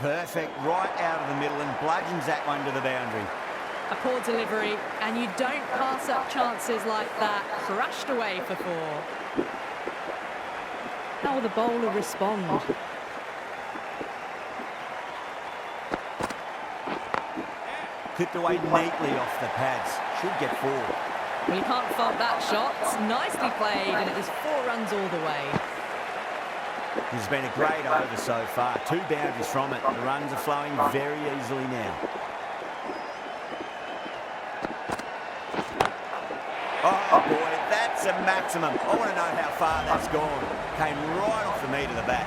Perfect, right out of the middle and bludgeons that one to the boundary. A poor delivery, and you don't pass up chances like that. Crushed away for 4. How will the bowler respond? Clipped away neatly off the pads. Should get 4. Well, you can't fault that shot. Nicely played, and it was 4 runs all the way. This has been a great over so far. 2 boundaries from it. The runs are flowing very easily now. Oh boy, that's a maximum. I want to know how far that's gone. Came right off the meat of the bat.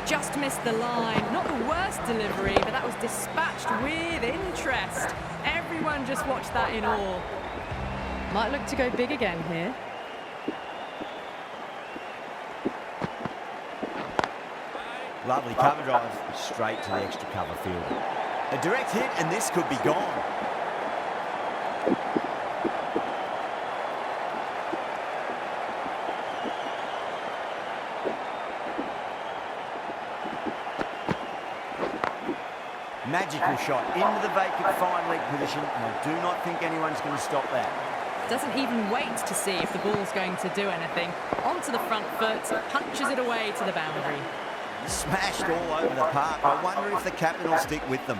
Just missed the line. Not the worst delivery, but that was dispatched with interest. Everyone just watched that in awe. Might look to go big again here. Lovely cover drive, straight to the extra cover field. A direct hit and this could be gone. Magical shot into the vacant fine leg position, and I do not think anyone's going to stop that. Doesn't even wait to see if the ball's going to do anything. Onto the front foot, punches it away to the boundary. Smashed all over the park. I wonder if the captain will stick with them.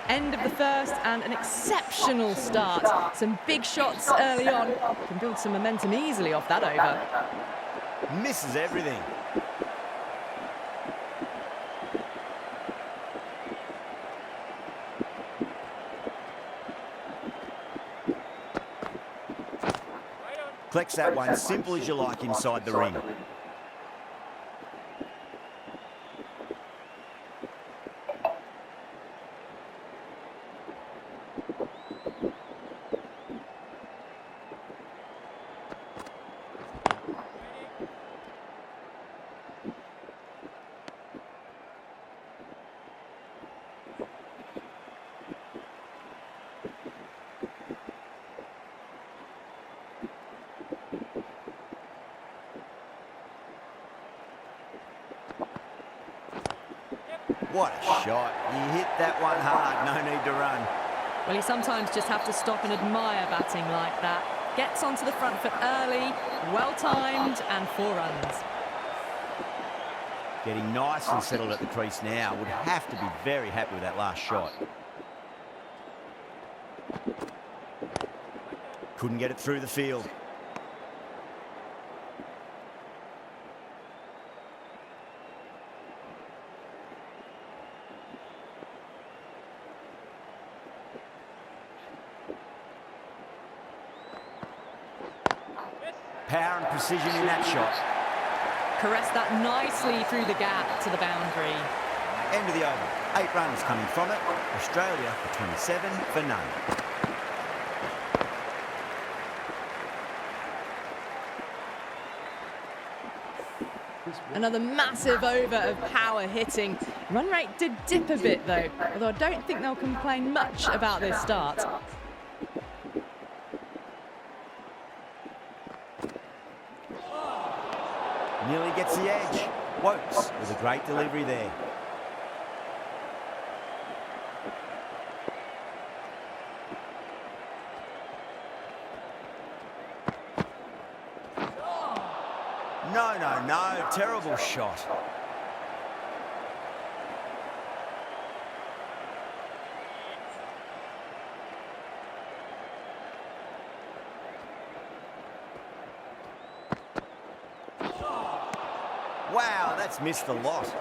End of the first and an exceptional start. Some big shots early on. Can build some momentum easily off that over. Misses everything. Collects that one, simple as you like, inside the ring. What a shot. You hit that one hard, no need to run. Well, you sometimes just have to stop and admire batting like that. Gets onto the front foot early, well-timed, and 4 runs. Getting nice and settled at the crease now. Would have to be very happy with that last shot. Couldn't get it through the field. Power and precision in that shot. Caressed that nicely through the gap to the boundary. End of the over. 8 runs coming from it. Australia for 27 for none. Another massive over of power hitting. Run rate did dip a bit though, although I don't think they'll complain much about this start. Nearly gets the edge. Wokes with a great delivery there. No. Terrible shot. Wow, that's missed a lot.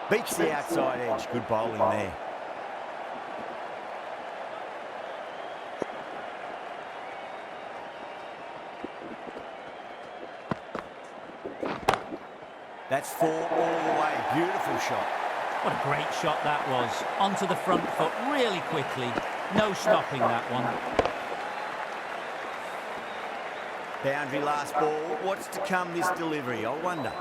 Beats the outside edge. Good bowling there. That's 4 all the way. Beautiful shot. What a great shot that was. Onto the front foot really quickly. No stopping that one. Boundary last ball. What's to come this delivery, I wonder.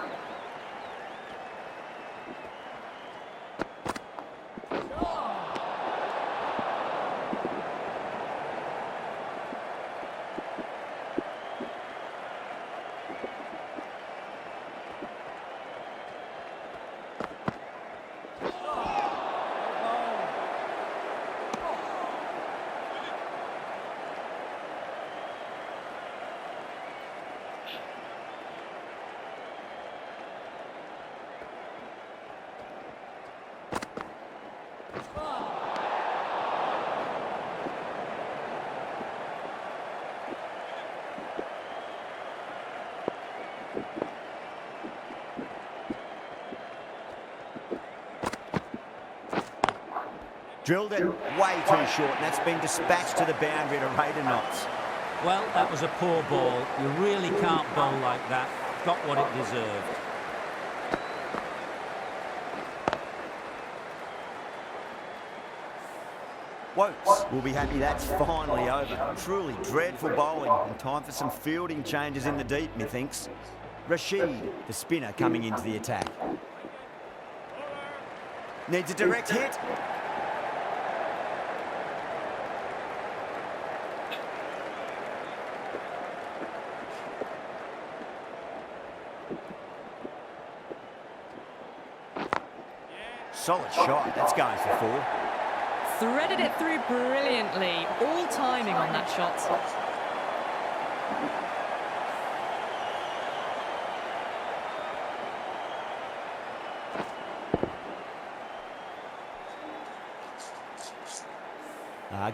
Drilled it way too short, and that's been dispatched to the boundary at a rate of knots. Well, that was a poor ball. You really can't bowl like that. Got what it deserved. Wokes will be happy that's finally over. Truly dreadful bowling, and time for some fielding changes in the deep, methinks. Rashid, the spinner, coming into the attack. Needs a direct hit. Solid shot, that's going for 4. Threaded it through brilliantly. All timing on that shot.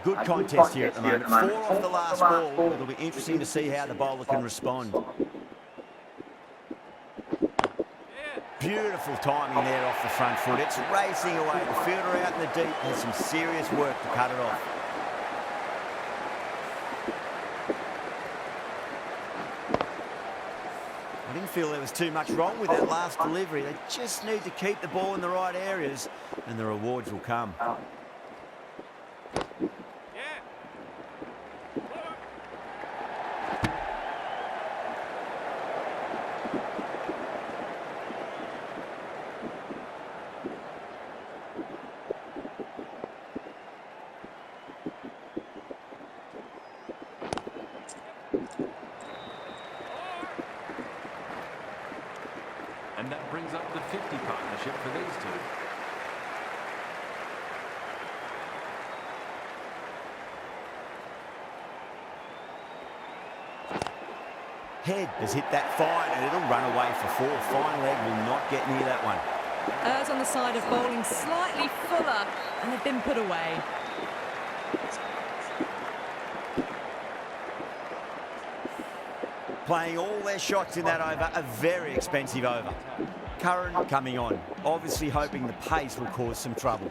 Good contest here at the moment. 4 off the last ball. It'll be interesting to see how the bowler can respond. Beautiful timing there off the front foot. It's racing away. The fielder out in the deep has some serious work to cut it off. I didn't feel there was too much wrong with that last delivery. They just need to keep the ball in the right areas and the rewards will come. And that brings up the 50 partnership for these two. Head has hit that fine and it'll run away for 4. Fine leg will not get near that one. Errs on the side of bowling slightly fuller, and they've been put away. Playing all their shots in that over, a very expensive over. Curran coming on, obviously hoping the pace will cause some trouble.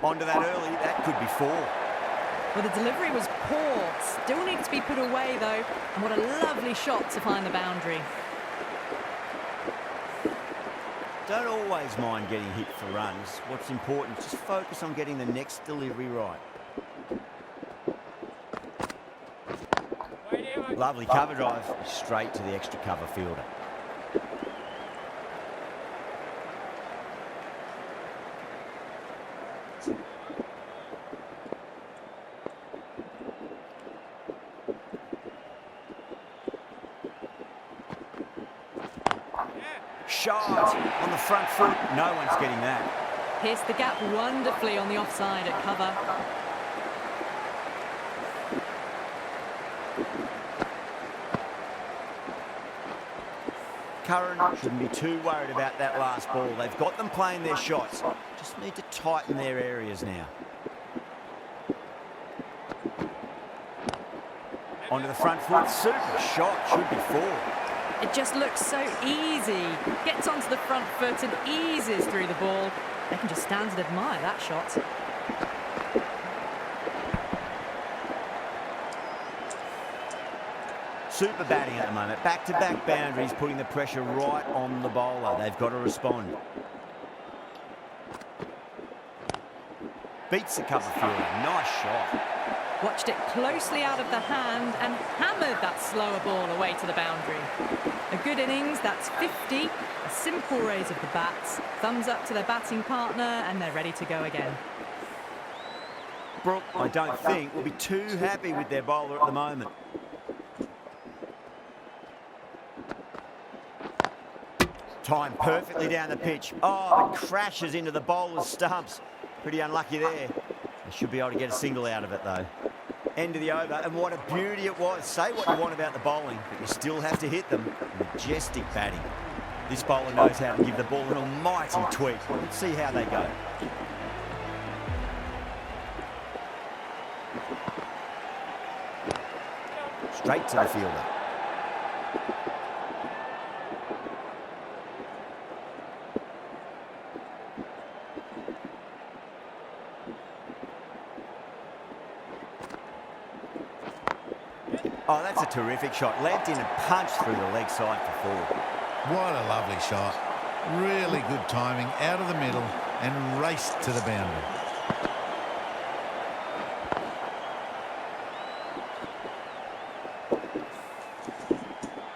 Onto that early, that could be 4. Well, the delivery was poor. Still needs to be put away, though. And what a lovely shot to find the boundary. Don't always mind getting hit for runs. What's important is just focus on getting the next delivery right. Lovely cover drive, straight to the extra cover fielder. Shot on the front foot, no one's getting that. Pierced the gap wonderfully on the offside at cover. Curran shouldn't be too worried about that last ball. They've got them playing their shots. Just need to tighten their areas now. Onto the front foot, super shot, should be 4. It just looks so easy. Gets onto the front foot and eases through the ball. They can just stand and admire that shot. super batting at the moment. Back-to-back boundaries, putting the pressure right on the bowler. They've got to respond. Beats the cover fielder. Nice shot. Watched it closely out of the hand and hammered that slower ball away to the boundary. A good innings, that's 50. A simple raise of the bats. Thumbs up to their batting partner and they're ready to go again. Brooke, I don't think, will be too happy with their bowler at the moment. Timed perfectly down the pitch. Oh, it crashes into the bowler's stumps. Pretty unlucky there. They should be able to get a single out of it, though. End of the over, and what a beauty it was. Say what you want about the bowling, but you still have to hit them. Majestic batting. This bowler knows how to give the ball an almighty tweak. Let's see how they go. Straight to the fielder. Oh, that's a terrific shot. Leapt in and punched through the leg side for four. What a lovely shot. Really good timing out of the middle and raced to the boundary.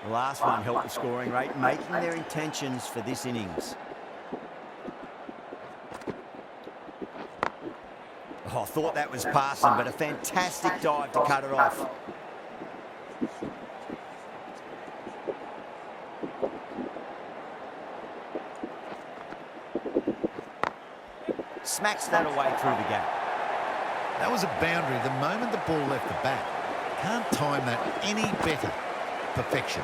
The last one helped the scoring rate, making their intentions for this innings. Oh, I thought that was passing, but a fantastic dive to cut it off. Smacks that away through the gap. That was a boundary the moment the ball left the bat. Can't time that any better. Perfection.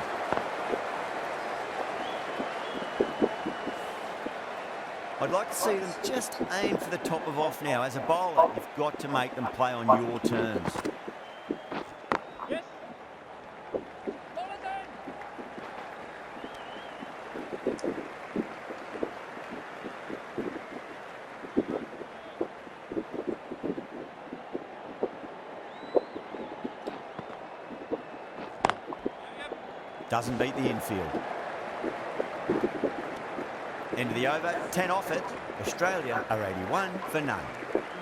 I'd like to see them just aim for the top of off now. As a bowler, you've got to make them play on your terms. Doesn't beat the infield. End of the over, 10 off it. Australia are 81 for none.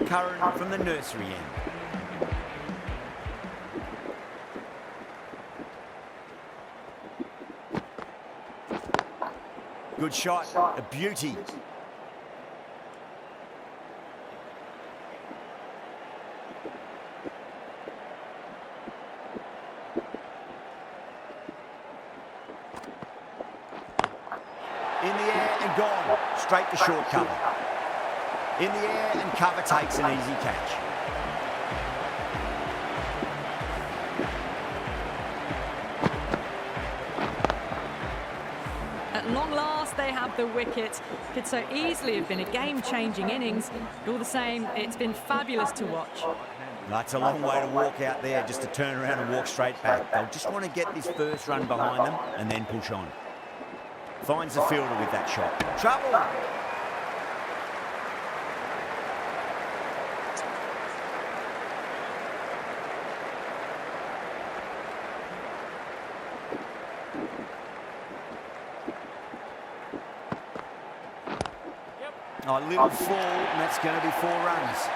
Curran from the nursery end. Good shot, a beauty. In the air and gone. Straight to short cover. In the air and cover takes an easy catch. At long last, they have the wicket. Could so easily have been a game-changing innings. But all the same, it's been fabulous to watch. That's a long way to walk out there just to turn around and walk straight back. They'll just want to get this first run behind them and then push on. Finds the fielder with that shot. Trouble! Oh, a little fall, and that's going to be 4 runs.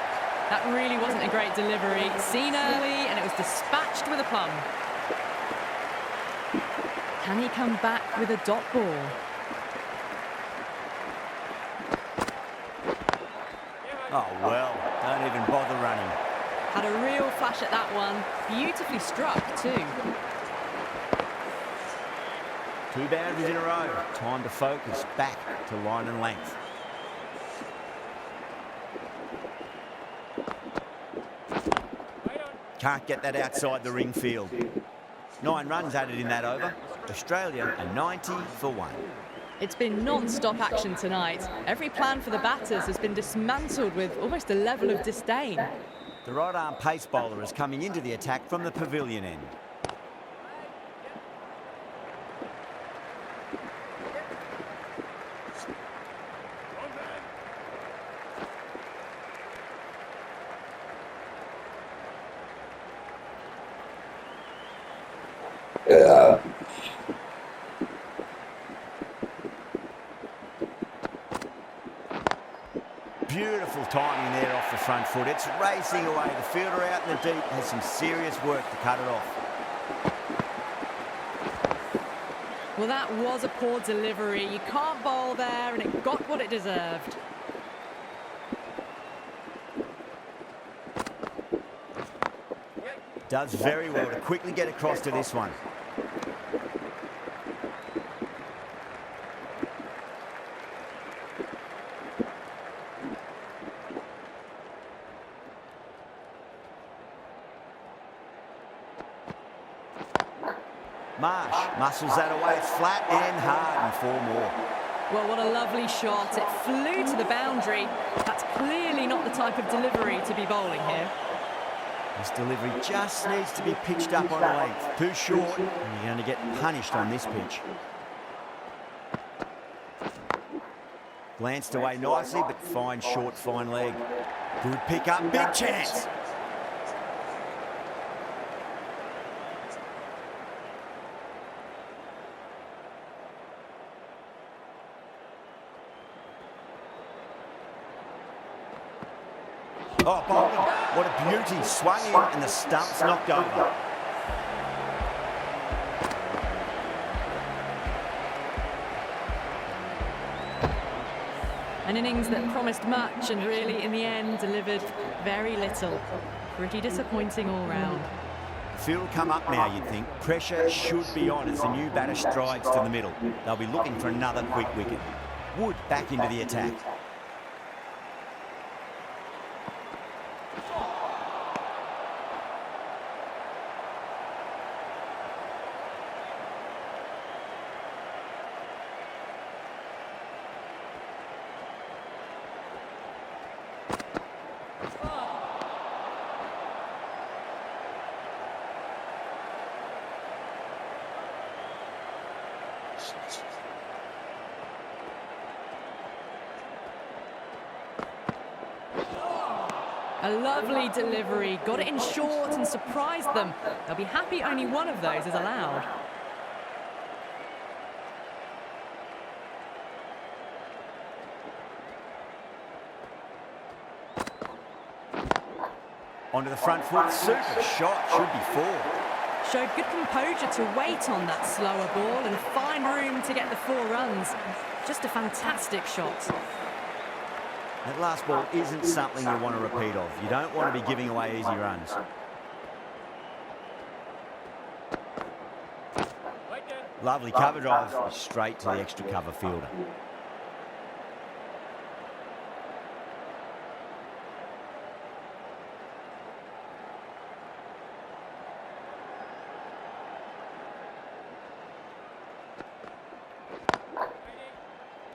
That really wasn't a great delivery. Seen early, and it was dispatched with a plum. Can he come back with a dot ball? Oh, well, don't even bother running. Had a real flash at that one. Beautifully struck, too. 2 boundaries in a row. Time to focus back to line and length. Can't get that outside the ring field. 9 runs added in that over. Australia are 90 for 1. It's been non-stop action tonight. Every plan for the batters has been dismantled with almost a level of disdain. The right-arm pace bowler is coming into the attack from the pavilion end. timing there off the front foot. It's racing away. The fielder out in the deep has some serious work to cut it off. Well, that was a poor delivery. You can't bowl there, and it got what it deserved. Does very well to quickly get across to this one. Marsh muscles that away. It's flat and hard and 4 more. Well, what a lovely shot. It flew to the boundary. That's clearly not the type of delivery to be bowling here. This delivery just needs to be pitched up on a length. Too short, and you're going to get punished on this pitch. Glanced away nicely, but fine short, fine leg. Good pick up, big chance. Oh, bowling. What a beauty. Swung in and the stump's knocked over. An innings that promised much and really, in the end, delivered very little. Pretty disappointing all round. Field will come up now, you'd think. Pressure should be on as the new batter strides to the middle. They'll be looking for another quick wicket. Wood back into the attack. A lovely delivery, got it in short and surprised them. They'll be happy only one of those is allowed. Onto the front foot, super shot, should be 4. Showed good composure to wait on that slower ball and find room to get the 4 runs. Just a fantastic shot. That last ball isn't something you want to repeat of. You don't want to be giving away easy runs. Lovely cover drive, straight to the extra cover fielder.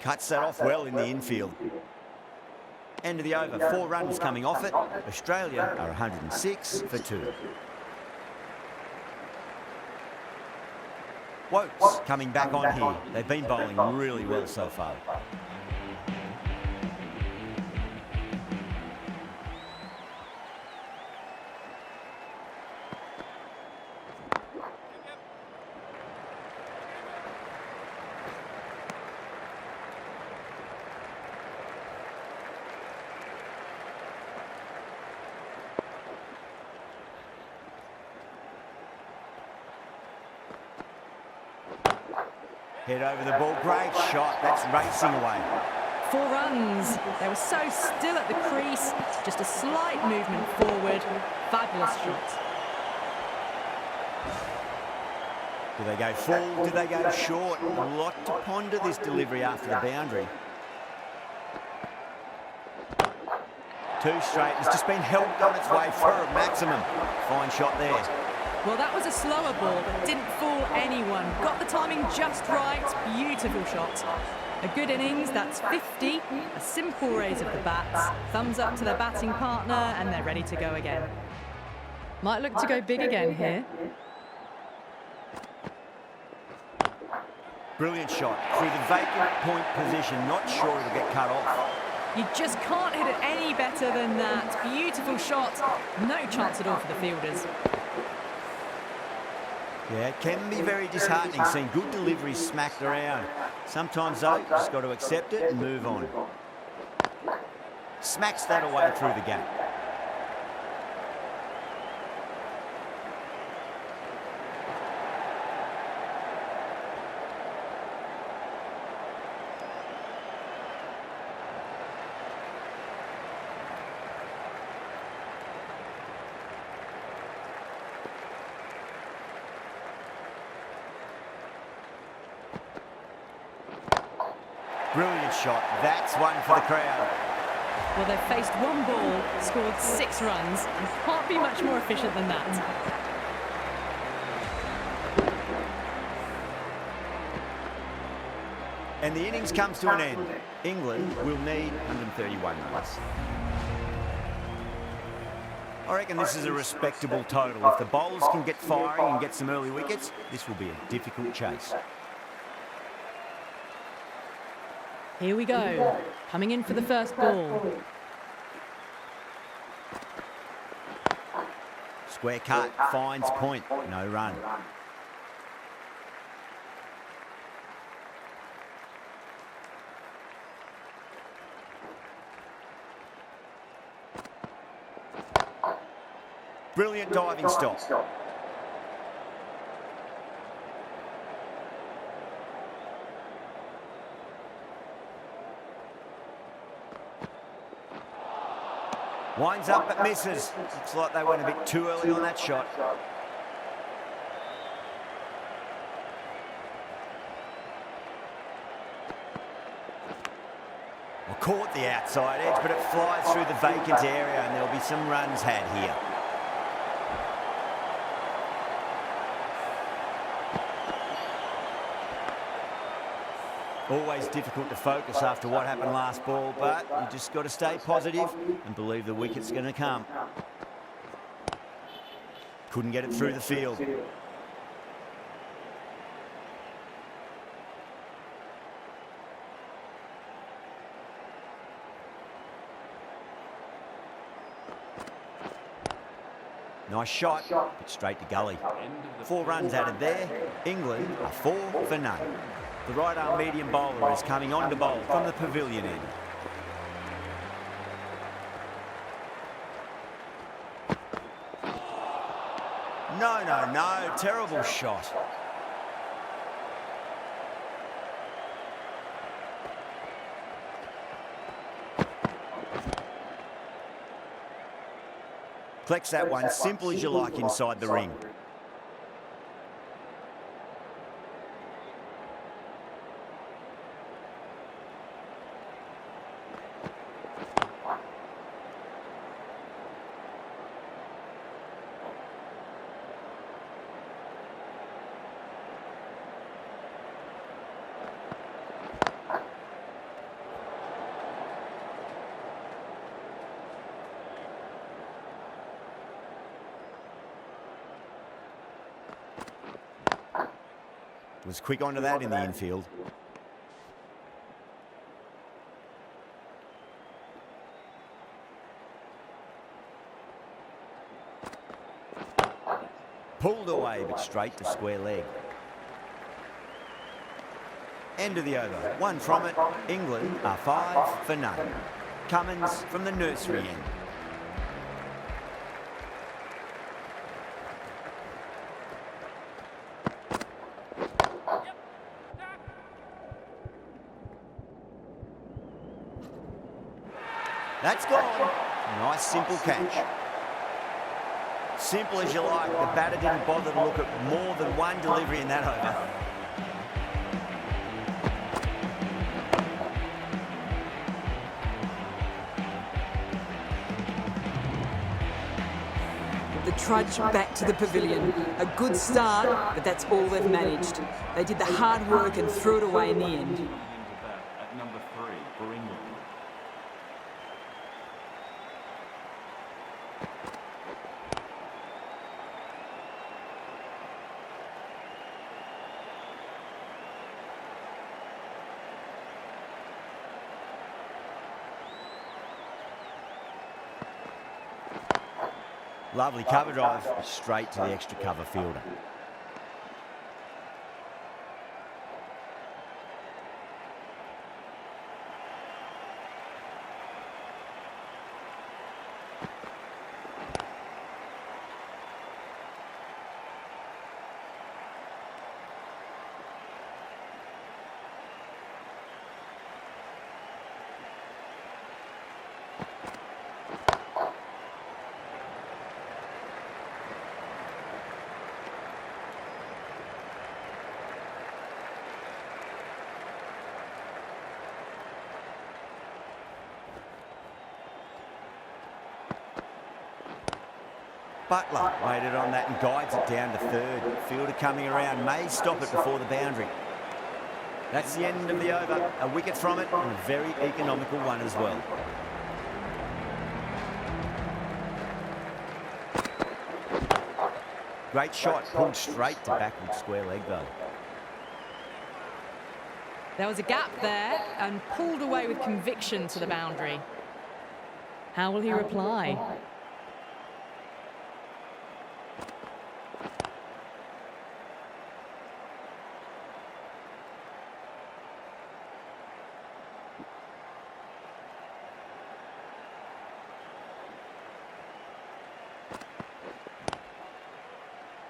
Cuts that off well in the infield. End of the over, 4 runs coming off it. Australia are 106 for 2. Woakes coming back on here. They've been bowling really well so far. Head over the ball, great shot, that's racing away. 4 runs. They were so still at the crease, just a slight movement forward. Fabulous shot. Do they go full? Do they go short? A lot to ponder this delivery after the boundary. 2 straight, it's just been helped on its way for a maximum. Fine shot there. Well, that was a slower ball, but didn't fool anyone. Got the timing just right. Beautiful shot. A good innings, that's 50. A simple raise of the bats. Thumbs up to their batting partner, and they're ready to go again. Might look to go big again here. Brilliant shot through the vacant point position. Not sure it'll get cut off. You just can't hit it any better than that. Beautiful shot. No chance at all for the fielders. Yeah, it can be very disheartening seeing good deliveries smacked around. Sometimes, though, you just got to accept it and move on. Smacks that away through the gap. Brilliant shot. That's one for the crowd. Well, they've faced one ball, scored 6 runs, and can't be much more efficient than that. And the innings comes to an end. England will need 131 runs. I reckon this is a respectable total. If the bowlers can get firing and get some early wickets, this will be a difficult chase. Here we go. Coming in for the first ball. Square cut, finds point, no run. Brilliant diving stop. Winds up but misses. Looks like they went a bit too early on that shot. Well, caught the outside edge, but it flies through the vacant area and there'll be some runs had here. Always difficult to focus after what happened last ball, but you just got to stay positive and believe the wicket's going to come. Couldn't get it through the field. Nice shot, but straight to gully. 4 runs added there. England are 4 for none. The right arm medium bowler is coming on to bowl from the pavilion end. No, terrible shot. Collects that one, simple as you like inside the ring. Was quick onto that in the infield. Pulled away, but straight to square leg. End of the over. 1 from it. England are 5 for none. Cummins from the nursery end. That's gone. Nice simple catch. Simple as you like. The batter didn't bother to look at more than one delivery in that over. The trudge back to the pavilion. A good start, but that's all they've managed. They did the hard work and threw it away in the end. At number 3 for England. Lovely cover drive, straight to the extra cover fielder. Butler waited on that and guides it down to third. Fielder coming around, may stop it before the boundary. That's the end of the over. A wicket from it and a very economical one as well. Great shot, pulled straight to backward square leg though. There was a gap there and pulled away with conviction to the boundary. How will he reply?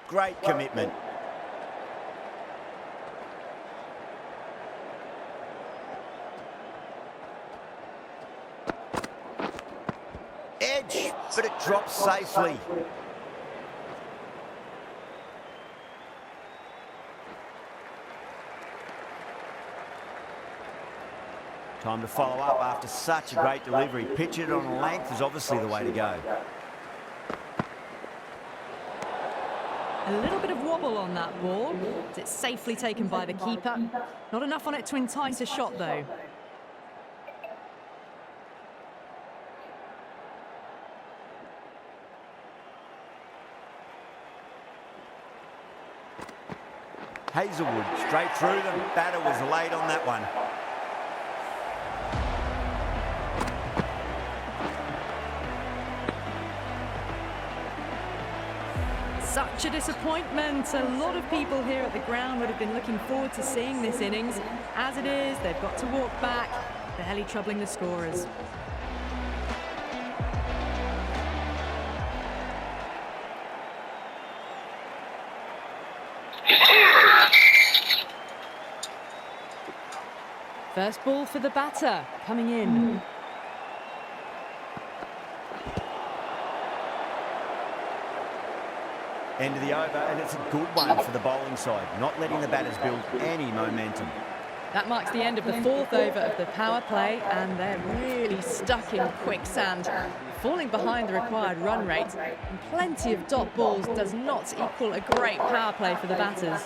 Great commitment. Edge, but it drops safely. Time to follow up after such a great delivery. Pitch it on length is obviously the way to go. A little bit of wobble on that ball. It's safely taken by the keeper. Not enough on it to entice a shot, though. Hazelwood straight through them. Batter was late on that one. Such a disappointment. A lot of people here at the ground would have been looking forward to seeing this innings. As it is, they've got to walk back, barely troubling the scorers. First ball for the batter, coming in. End of the over, and it's a good one for the bowling side, not letting the batters build any momentum. That marks the end of the fourth over of the power play, and they're really stuck in quicksand, falling behind the required run rate. And plenty of dot balls does not equal a great power play for the batters.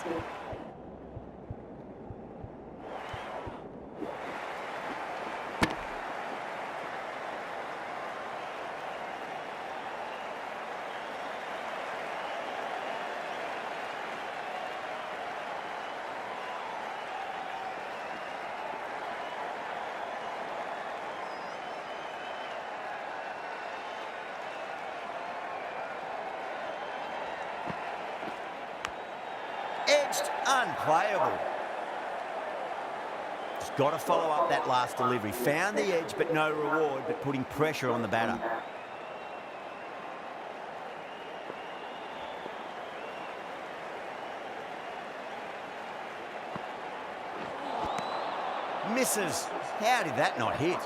Edged, unplayable. Just got to follow up that last delivery. Found the edge, but no reward, but putting pressure on the batter. Misses. How did that not hit?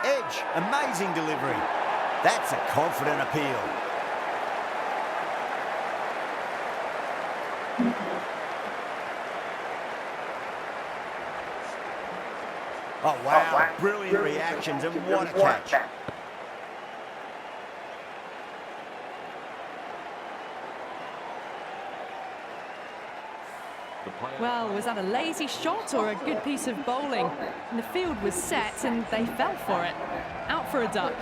Edge, amazing delivery. That's a confident appeal. Oh, wow. Brilliant reactions, and what a catch. Well, was that a lazy shot or a good piece of bowling? And the field was set and they fell for it. Out for a duck.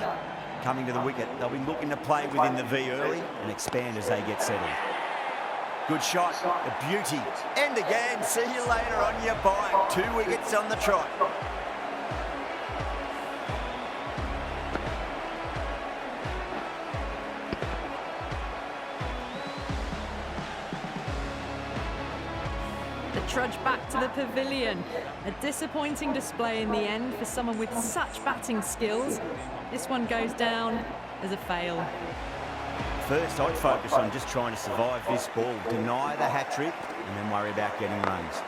Coming to the wicket, they'll be looking to play within the V early and expand as they get settled. Good shot, a beauty. And again, see you later on your bike. 2 wickets on the trot. Trudge back to the pavilion. A disappointing display in the end for someone with such batting skills. This one goes down as a fail. First, I'd focus on just trying to survive this ball, deny the hat-trick, and then worry about getting runs.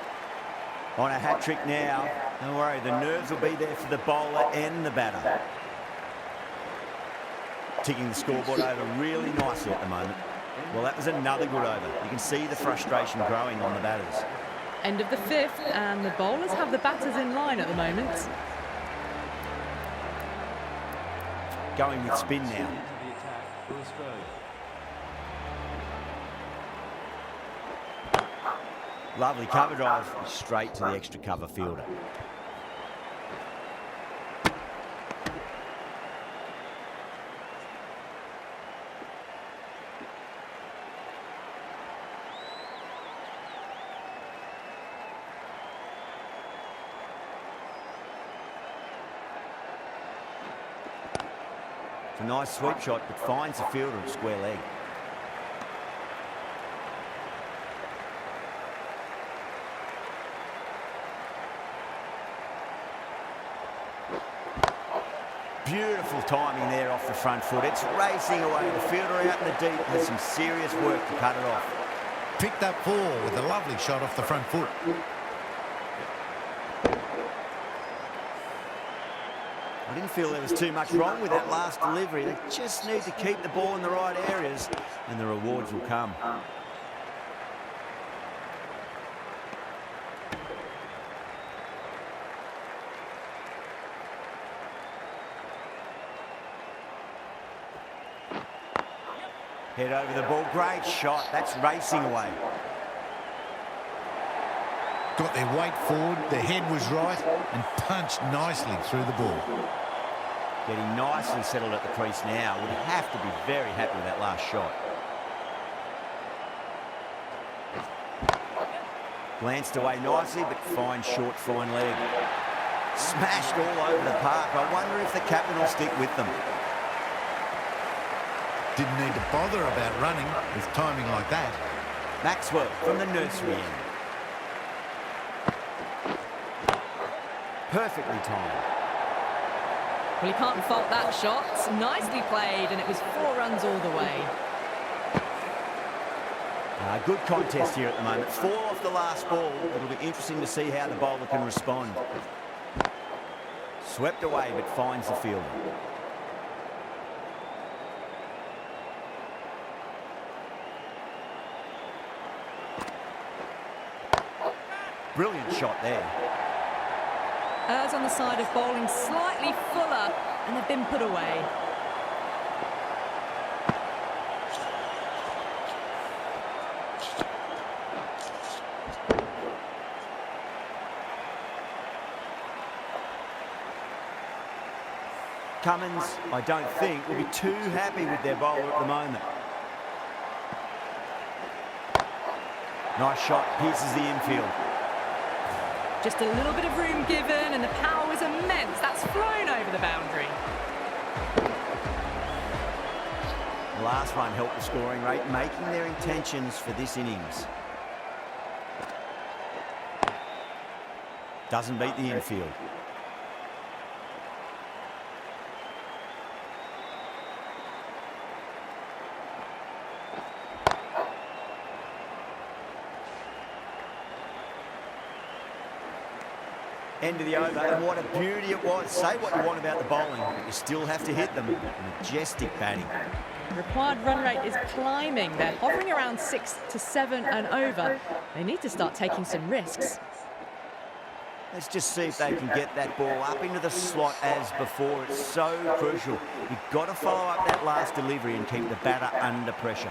On a hat-trick now, don't worry, the nerves will be there for the bowler and the batter. Ticking the scoreboard over really nicely at the moment. Well, that was another good over. You can see the frustration growing on the batters. End of the fifth, and the bowlers have the batters in line at the moment. Going with spin now. Into the attack for Australia. Lovely cover drive, straight to the extra cover fielder. It's a nice sweep shot, but finds the fielder at square leg. Beautiful timing there off the front foot. It's racing away. The fielder out in the deep has some serious work to cut it off. Picked up 4 with a lovely shot off the front foot. I didn't feel there was too much wrong with that last delivery. They just need to keep the ball in the right areas and the rewards will come. Head over the ball. Great shot. That's racing away. Got their weight forward, their head was right, and punched nicely through the ball. Getting nicely settled at the crease now. Would have to be very happy with that last shot. Glanced away nicely, but fine short, fine leg. Smashed all over the park. I wonder if the captain will stick with them. Didn't need to bother about running with timing like that. Maxwell from the nursery end. Perfectly timed. Well, you can't fault that shot. Nicely played, and it was 4 runs all the way. Good contest here at the moment. 4 off the last ball. It'll be interesting to see how the bowler can respond. Swept away, but finds the fielder. Brilliant shot there. Errs on the side of bowling slightly fuller, and they've been put away. Cummins, I don't think, will be too happy with their bowler at the moment. Nice shot, pierces the infield. Just a little bit of room given, and the power was immense. That's flown over the boundary. The last run helped the scoring rate, making their intentions for this innings. Doesn't beat the infield. End of the over, and what a beauty it was. Say what you want about the bowling, but you still have to hit them. Majestic batting. The required run rate is climbing. They're hovering around 6 to 7 and over. They need to start taking some risks. Let's just see if they can get that ball up into the slot as before. It's so crucial. You've got to follow up that last delivery and keep the batter under pressure.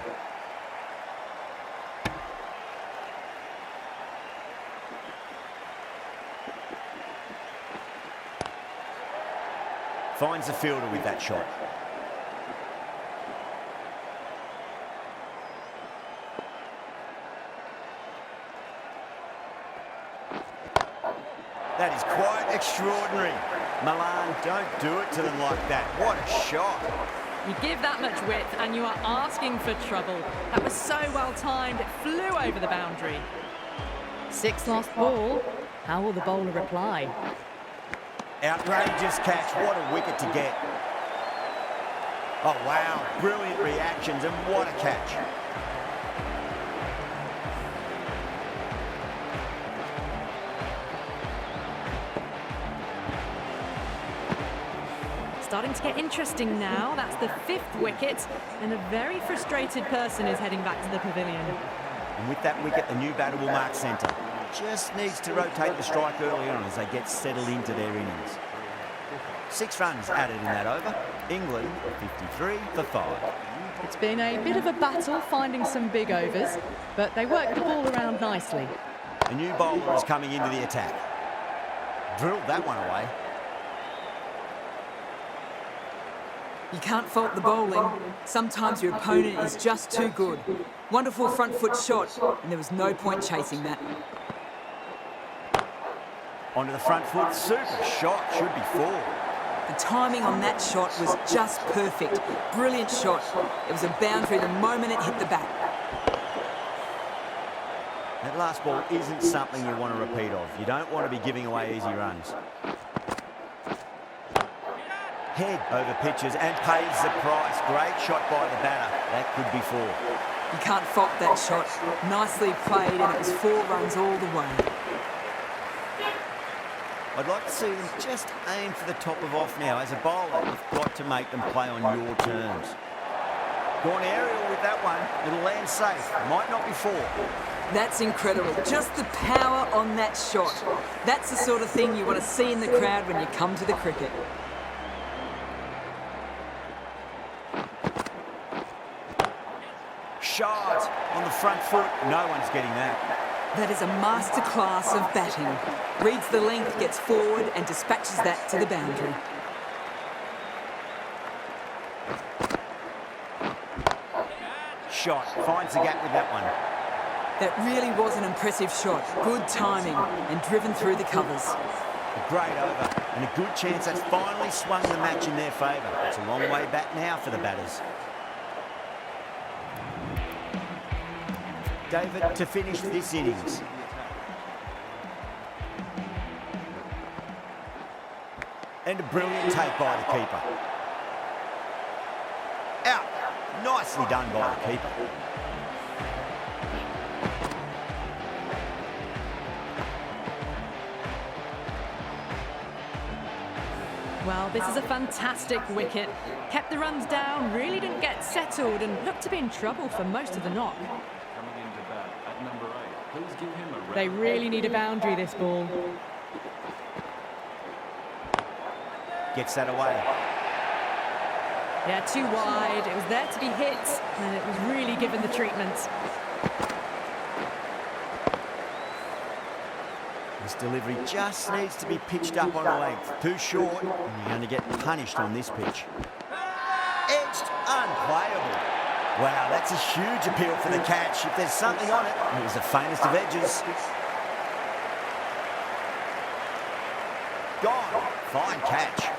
Finds the fielder with that shot. That is quite extraordinary. Milan, don't do it to them like that. What a shot. You give that much width and you are asking for trouble. That was so well timed, it flew over the boundary. 6th last ball. How will the bowler reply? Outrageous catch. What a wicket to get. Oh, wow. Brilliant reactions, and what a catch. Starting to get interesting now. That's the 5th wicket, and a very frustrated person is heading back to the pavilion. And with that wicket, the new batter will mark centre. just needs to rotate the strike early on as they get settled into their innings. 6 runs added in that over. England 53 for 5. It's been a bit of a battle finding some big overs, but they work the ball around nicely. A new bowler is coming into the attack. Drilled that one away. You can't fault the bowling. Sometimes your opponent is just too good. Wonderful front foot shot, and there was no point chasing that. Onto the front foot, super shot, should be 4. The timing on that shot was just perfect. Brilliant shot. It was a boundary the moment it hit the bat. That last ball isn't something you want to repeat of. You don't want to be giving away easy runs. Head over pitches and pays the price. Great shot by the batter. That could be 4. You can't fault that shot. Nicely played, and it was 4 runs all the way. I'd like to see them just aim for the top of off now. As a bowler, you've got to make them play on your terms. Gone aerial with that one. It'll land safe. Might not be 4. That's incredible. Just the power on that shot. That's the sort of thing you want to see in the crowd when you come to the cricket. Shot on the front foot. No one's getting that. That is a masterclass of batting. Reads the length, gets forward and dispatches that to the boundary. Shot. Finds the gap with that one. That really was an impressive shot. Good timing and driven through the covers. A great over and a good chance that's finally swung the match in their favour. It's a long way back now for the batters. David to finish this innings. And a brilliant take by the keeper. Out. Nicely done by the keeper. Well, this is a fantastic wicket. Kept the runs down, really didn't get settled and looked to be in trouble for most of the knock. Coming into bat at number 8. Please give him a round. They really need a boundary, this ball. Gets that away. Yeah, too wide. It was there to be hit, and it was really given the treatment. This delivery just needs to be pitched up on a length. Too short, and you're going to get punished on this pitch. Edged, unplayable. Wow, that's a huge appeal for the catch. If there's something on it, it was the faintest of edges. Gone. Fine catch.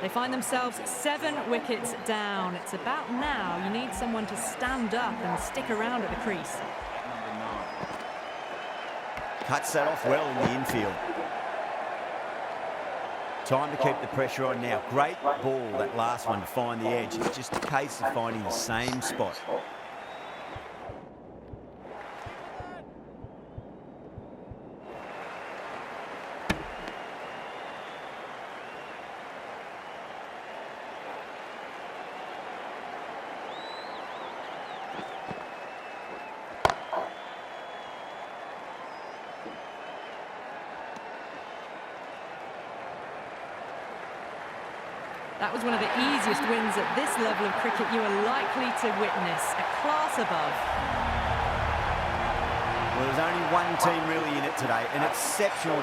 They find themselves 7 wickets down. It's about now you need someone to stand up and stick around at the crease. Number 9. Cuts that off well in the infield. Time to keep the pressure on now. Great ball, that last one, to find the edge. It's just a case of finding the same spot. That was one of the easiest wins at this level of cricket you are likely to witness. A class above. Well, there's only one team really in it today. An exceptional